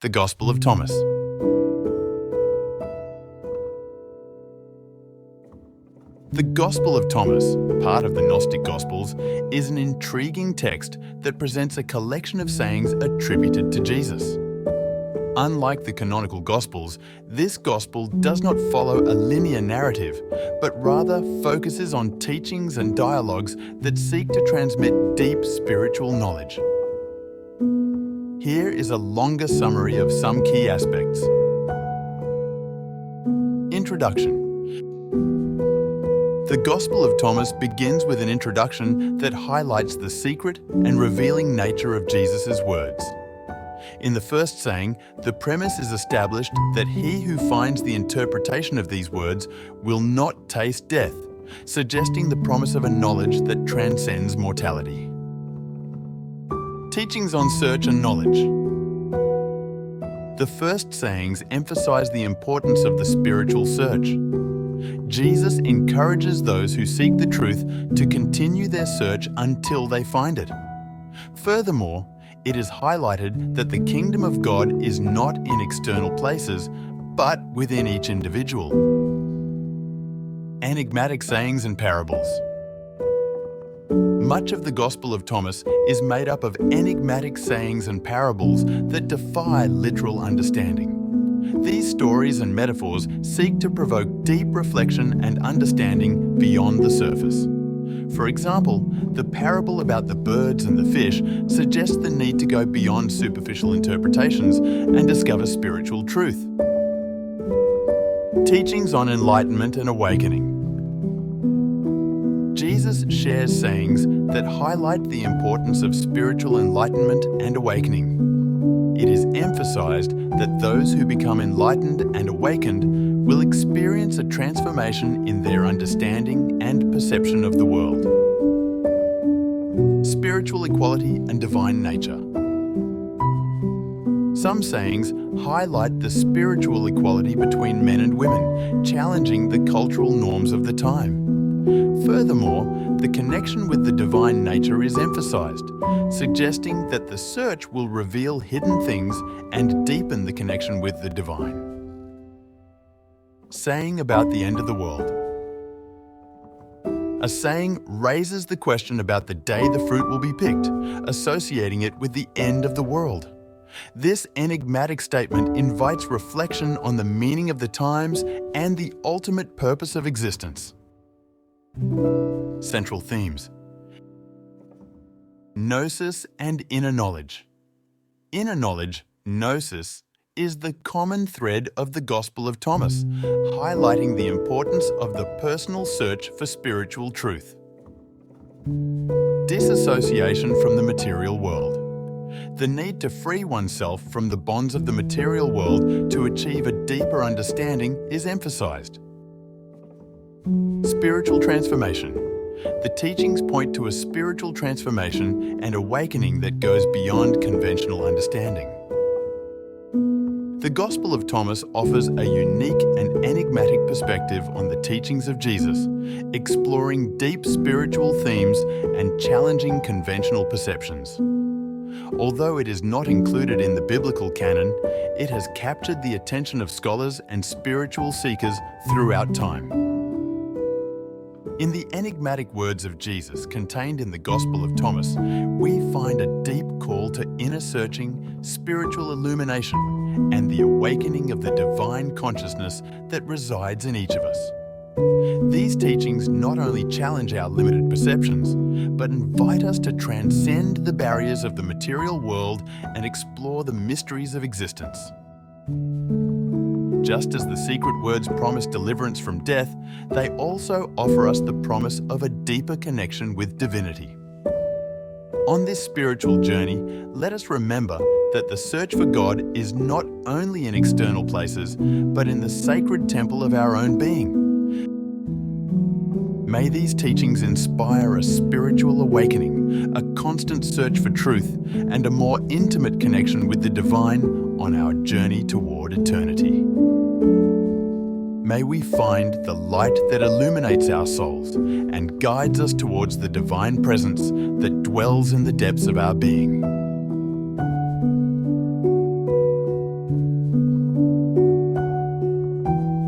The Gospel of Thomas. The Gospel of Thomas, part of the Gnostic Gospels, is an intriguing text that presents a collection of sayings attributed to Jesus. Unlike the canonical Gospels, this Gospel does not follow a linear narrative, but rather focuses on teachings and dialogues that seek to transmit deep spiritual knowledge. Here is a longer summary of some key aspects. Introduction. The Gospel of Thomas begins with an introduction that highlights the secret and revealing nature of Jesus' words. In the first saying, the premise is established that he who finds the interpretation of these words will not taste death, suggesting the promise of a knowledge that transcends mortality. Teachings on search and knowledge. The first sayings emphasize the importance of the spiritual search. Jesus encourages those who seek the truth to continue their search until they find it. Furthermore, it is highlighted that the kingdom of God is not in external places, but within each individual. Enigmatic sayings and parables. Much of the Gospel of Thomas is made up of enigmatic sayings and parables that defy literal understanding. These stories and metaphors seek to provoke deep reflection and understanding beyond the surface. For example, the parable about the birds and the fish suggests the need to go beyond superficial interpretations and discover spiritual truth. Teachings on enlightenment and awakening. Jesus shares sayings that highlight the importance of spiritual enlightenment and awakening. It is emphasized that those who become enlightened and awakened will experience a transformation in their understanding and perception of the world. Spiritual equality and divine nature. Some sayings highlight the spiritual equality between men and women, challenging the cultural norms of the time. Furthermore, the connection with the divine nature is emphasized, suggesting that the search will reveal hidden things and deepen the connection with the divine. Saying about the end of the world. A saying raises the question about the day the fruit will be picked, associating it with the end of the world. This enigmatic statement invites reflection on the meaning of the times and the ultimate purpose of existence. Central themes. Gnosis and inner knowledge. Inner knowledge, gnosis, is the common thread of the Gospel of Thomas, highlighting the importance of the personal search for spiritual truth. Disassociation from the material world. The need to free oneself from the bonds of the material world to achieve a deeper understanding is emphasized. Spiritual transformation. The teachings point to a spiritual transformation and awakening that goes beyond conventional understanding. The Gospel of Thomas offers a unique and enigmatic perspective on the teachings of Jesus, exploring deep spiritual themes and challenging conventional perceptions. Although it is not included in the biblical canon, it has captured the attention of scholars and spiritual seekers throughout time. In the enigmatic words of Jesus contained in the Gospel of Thomas, we find a deep call to inner searching, spiritual illumination, and the awakening of the divine consciousness that resides in each of us. These teachings not only challenge our limited perceptions, but invite us to transcend the barriers of the material world and explore the mysteries of existence. Just as the secret words promise deliverance from death, they also offer us the promise of a deeper connection with divinity. On this spiritual journey, let us remember that the search for God is not only in external places, but in the sacred temple of our own being. May these teachings inspire a spiritual awakening, a constant search for truth, and a more intimate connection with the divine on our journey toward eternity. May we find the light that illuminates our souls and guides us towards the divine presence that dwells in the depths of our being.